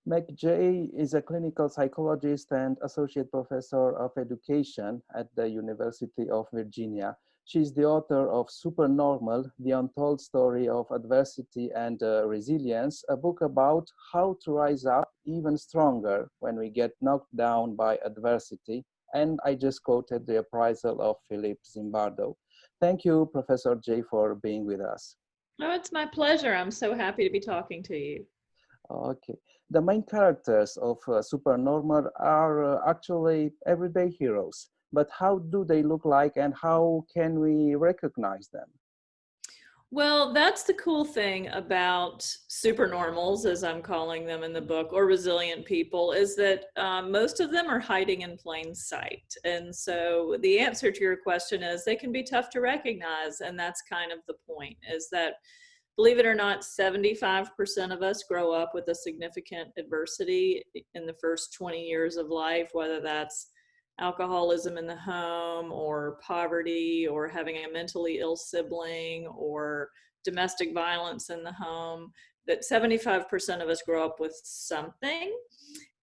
Meg Jay is a clinical psychologist and associate professor of education at the University of Virginia. She is the author of Supernormal, the untold story of adversity and resilience, a book about how to rise up even stronger when we get knocked down by adversity. And I just quoted the appraisal of Philip Zimbardo. Thank you, Professor Jay, for being with us. Oh, it's my pleasure. I'm so happy to be talking to you. Okay. The main characters of Supernormal are actually everyday heroes, but how do they look like and how can we recognize them? Well, that's the cool thing about supernormals, as I'm calling them in the book, or resilient people, is that most of them are hiding in plain sight. And so the answer to your question is they can be tough to recognize. And that's kind of the point, is that, believe it or not, 75% of us grow up with a significant adversity in the first 20 years of life, whether that's alcoholism in the home or poverty or having a mentally ill sibling or domestic violence in the home. That 75% of us grow up with something.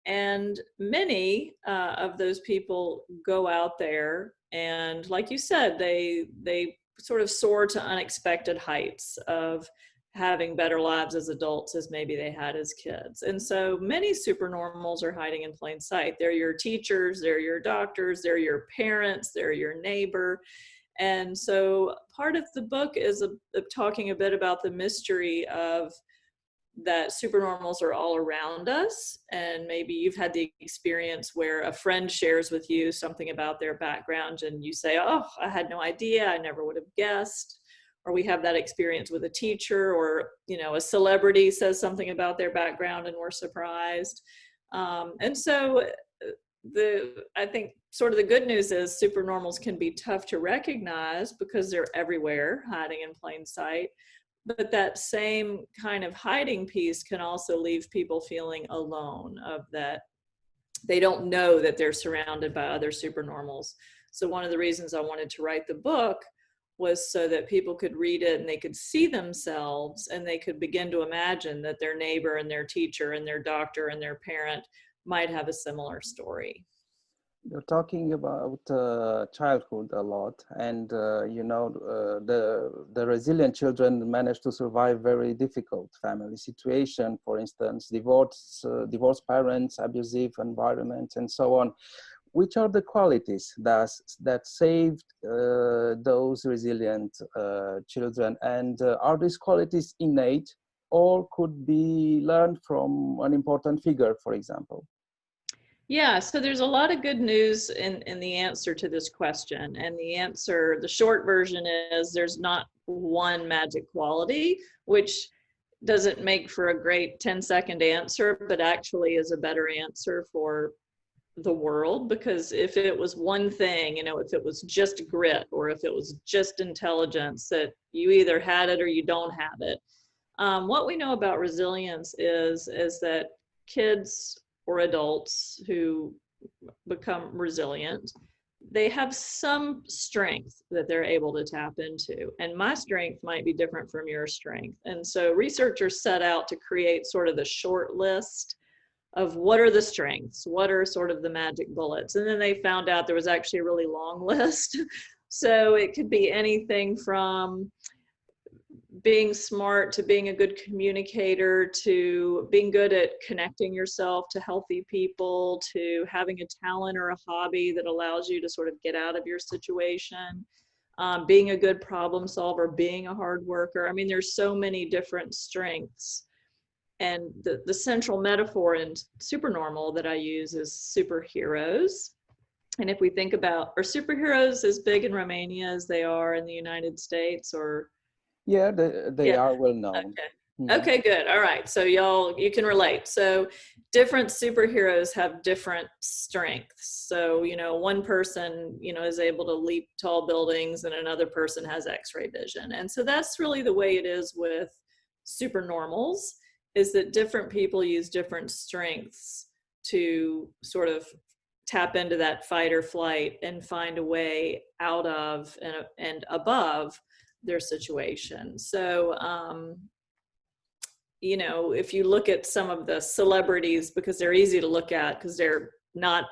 And many of those people go out there and, like you said, they sort of soar to unexpected heights of having better lives as adults as maybe they had as kids. And so many supernormals are hiding in plain sight. They're your teachers, they're your doctors, they're your parents, they're your neighbor. And so part of the book is talking a bit about the mystery of that supernormals are all around us. And maybe you've had the experience where a friend shares with you something about their background and you say, oh, I had no idea, I never would have guessed. Or we have that experience with a teacher, or, you know, a celebrity says something about their background and we're surprised. And so I think sort of the good news is supernormals can be tough to recognize because they're everywhere, hiding in plain sight. But that same kind of hiding piece can also leave people feeling alone, of that they don't know that they're surrounded by other supernormals. So one of the reasons I wanted to write the book was so that people could read it and they could see themselves and they could begin to imagine that their neighbor and their teacher and their doctor and their parent might have a similar story. You're talking about childhood a lot, and the resilient children manage to survive very difficult family situation. For instance, divorced parents, abusive environments, and so on. Which are the qualities that saved those resilient children, and are these qualities innate or could be learned from an important figure, for example? Yeah, so there's a lot of good news in the answer to this question. And the short version is there's not one magic quality, which doesn't make for a great 10-second answer, but actually is a better answer for the world. Because if it was one thing, you know, if it was just grit or if it was just intelligence, that you either had it or you don't have it. What we know about resilience is that kids or adults who become resilient, they have some strength that they're able to tap into. And my strength might be different from your strength. And so researchers set out to create sort of the short list of what are the strengths, what are sort of the magic bullets. And then they found out there was actually a really long list. So it could be anything from being smart to being a good communicator to being good at connecting yourself to healthy people to having a talent or a hobby that allows you to sort of get out of your situation, being a good problem solver, being a hard worker. I mean, there's so many different strengths. And the central metaphor in Supernormal that I use is superheroes. And if we think about, are superheroes as big in Romania as they are in the United States, or? Yeah, they are well known. Okay. Mm-hmm. Okay, good. All right. So you can relate. So different superheroes have different strengths. So, you know, one person, you know, is able to leap tall buildings and another person has X-ray vision. And so that's really the way it is with supernormals, is that different people use different strengths to sort of tap into that fight or flight and find a way out of and above their situation. So you know, if you look at some of the celebrities, because they're easy to look at because they're not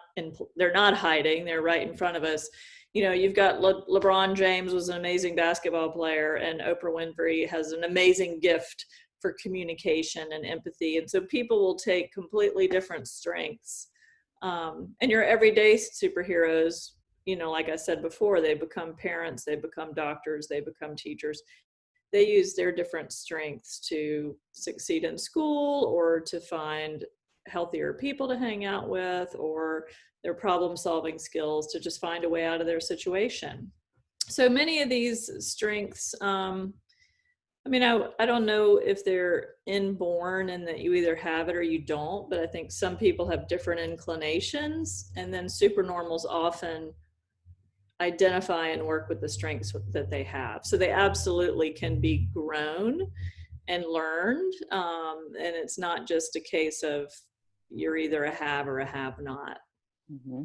hiding, they're right in front of us. You know, you've got LeBron James was an amazing basketball player, and Oprah Winfrey has an amazing gift for communication and empathy. And so people will take completely different strengths. And your everyday superheroes, you know, like I said before, they become parents, they become doctors, they become teachers. They use their different strengths to succeed in school or to find healthier people to hang out with, or their problem solving skills to just find a way out of their situation. So many of these strengths, I mean, I don't know if they're inborn and that you either have it or you don't, but I think some people have different inclinations, and then supernormals often identify and work with the strengths that they have. So they absolutely can be grown and learned. And it's not just a case of you're either a have or a have not. Mm-hmm.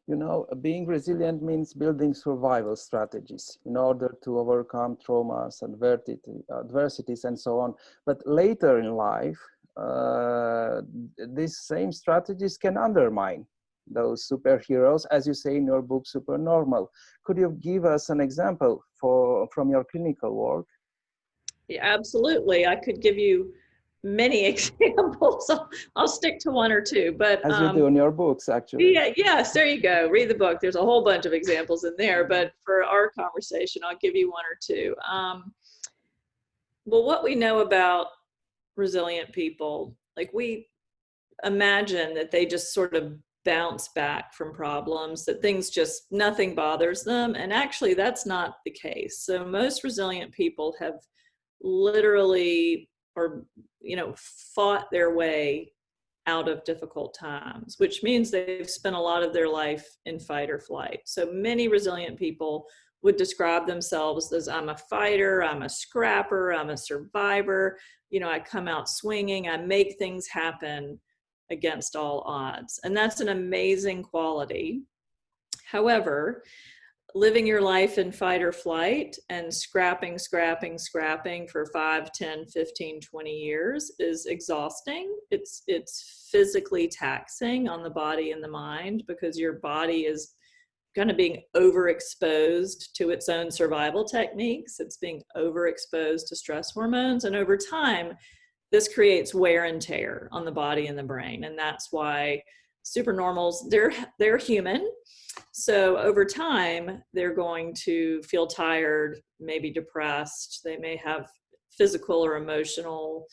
You know, being resilient means building survival strategies in order to overcome traumas, adversities, and so on. But later in life, these same strategies can undermine those superheroes, as you say in your book, Supernormal. Could you give us an example from your clinical work? Yeah, absolutely. I could give you many examples. I'll stick to one or two, but as you do in your books, actually. yeah, yes, there you go. Read the book. There's a whole bunch of examples in there, but for our conversation, I'll give you one or two. Well, what we know about resilient people, like we imagine that they just sort of bounce back from problems, that things just, nothing bothers them. And actually, that's not the case. So most resilient people have literally, or, you know, fought their way out of difficult times, which means they've spent a lot of their life in fight or flight. So many resilient people would describe themselves as, I'm a fighter, I'm a scrapper, I'm a survivor. You know, I come out swinging, I make things happen against all odds. And that's an amazing quality. However, living your life in fight or flight and scrapping for 5, 10, 15, 20 years is exhausting. It's physically taxing on the body and the mind, because your body is kind of being overexposed to its own survival techniques. It's being overexposed to stress hormones. And over time, this creates wear and tear on the body and the brain. And that's why supernormals, they're human. So over time, they're going to feel tired, maybe depressed. They may have physical or emotional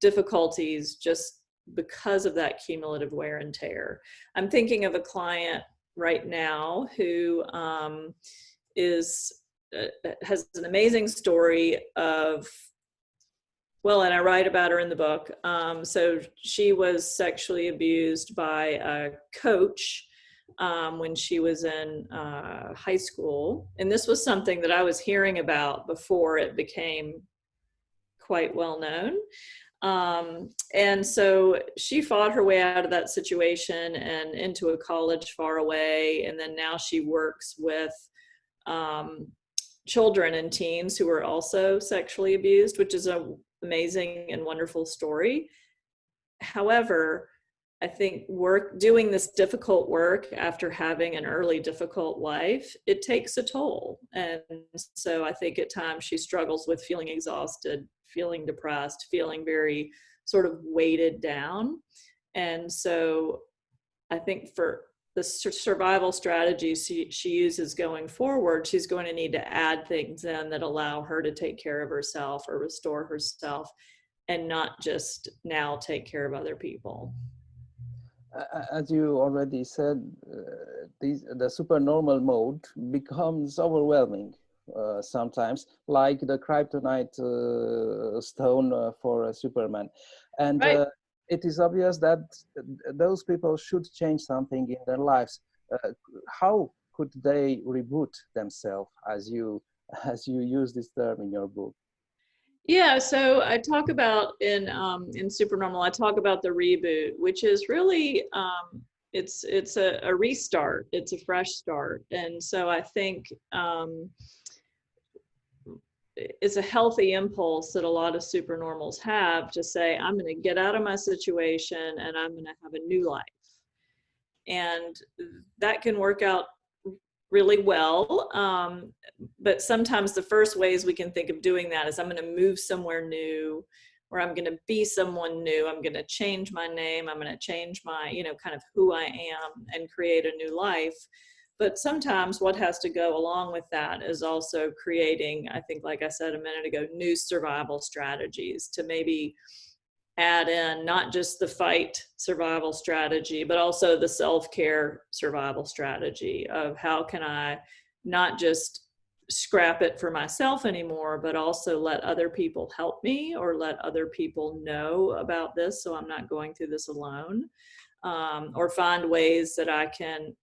difficulties just because of that cumulative wear and tear. I'm thinking of a client right now who has an amazing story of, well, and I write about her in the book. So she was sexually abused by a coach when she was in high school. And this was something that I was hearing about before it became quite well known. And so she fought her way out of that situation and into a college far away. And then now she works with children and teens who were also sexually abused, which is an amazing and wonderful story. However, I think doing this difficult work after having an early difficult life, it takes a toll. And so I think at times she struggles with feeling exhausted, feeling depressed, feeling very sort of weighted down. And so I think for the survival strategies she uses going forward, she's going to need to add things in that allow her to take care of herself or restore herself, and not just now take care of other people. As you already said, the supernormal mode becomes overwhelming sometimes, like the kryptonite stone for Superman. And right. It is obvious that those people should change something in their lives. How could they reboot themselves, as you use this term in your book? Yeah, so I talk about in Supernormal, I talk about the reboot, which is really it's a restart, it's a fresh start. And so I think it's a healthy impulse that a lot of supernormals have to say, I'm going to get out of my situation and I'm going to have a new life. And that can work out really well. But sometimes the first ways we can think of doing that is I'm going to move somewhere new, or I'm going to be someone new. I'm going to change my name. I'm going to change my, kind of who I am and create a new life. But sometimes what has to go along with that is also creating, I think, like I said a minute ago, new survival strategies to maybe add in not just the fight survival strategy, but also the self-care survival strategy of how can I not just scrap it for myself anymore, but also let other people help me or let other people know about this so I'm not going through this alone, or find ways that I can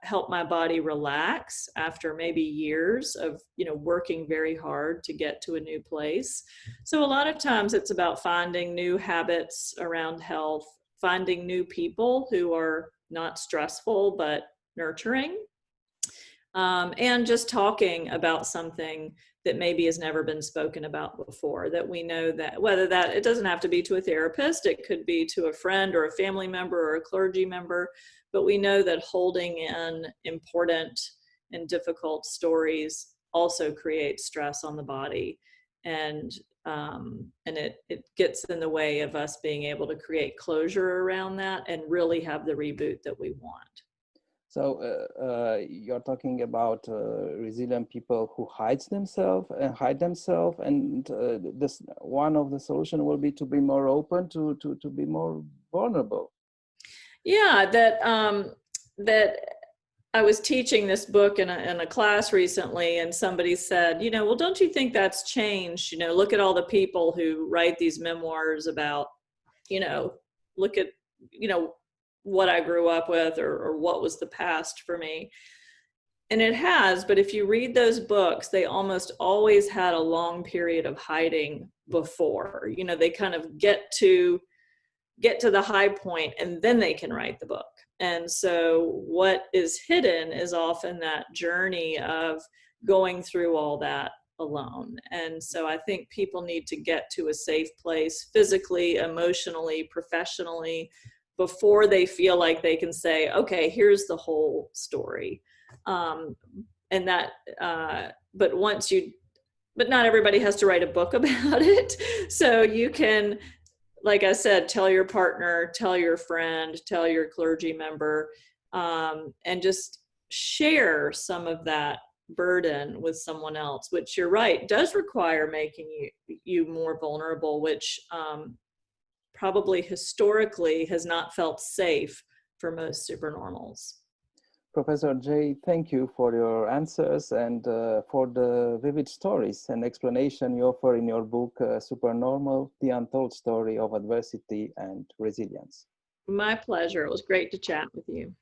help my body relax after maybe years of working very hard to get to a new place. So a lot of times it's about finding new habits around health, finding new people who are not stressful but nurturing, and just talking about something that maybe has never been spoken about before, that we know that whether that it doesn't have to be to a therapist, it could be to a friend or a family member or a clergy member, but we know that holding in important and difficult stories also creates stress on the body, and it gets in the way of us being able to create closure around that and really have the reboot that we want. So you're talking about resilient people who hide themselves, and this one of the solution will be to be more open, to be more vulnerable. Yeah, that I was teaching this book in a class recently, and somebody said, well, don't you think that's changed? Look at all the people who write these memoirs about, look at, what I grew up with or what was the past for me. And it has, but if you read those books, they almost always had a long period of hiding before. They kind of get to the high point and then they can write the book. And so what is hidden is often that journey of going through all that alone. And so I think people need to get to a safe place physically, emotionally, professionally, before they feel like they can say, okay, here's the whole story. And that, but not everybody has to write a book about it. So you can, like I said, tell your partner, tell your friend, tell your clergy member, and just share some of that burden with someone else, which you're right, does require making you more vulnerable, which probably historically has not felt safe for most supernormals. Professor Jay, thank you for your answers and for the vivid stories and explanation you offer in your book, Supernormal, The Untold Story of Adversity and Resilience. My pleasure. It was great to chat with you.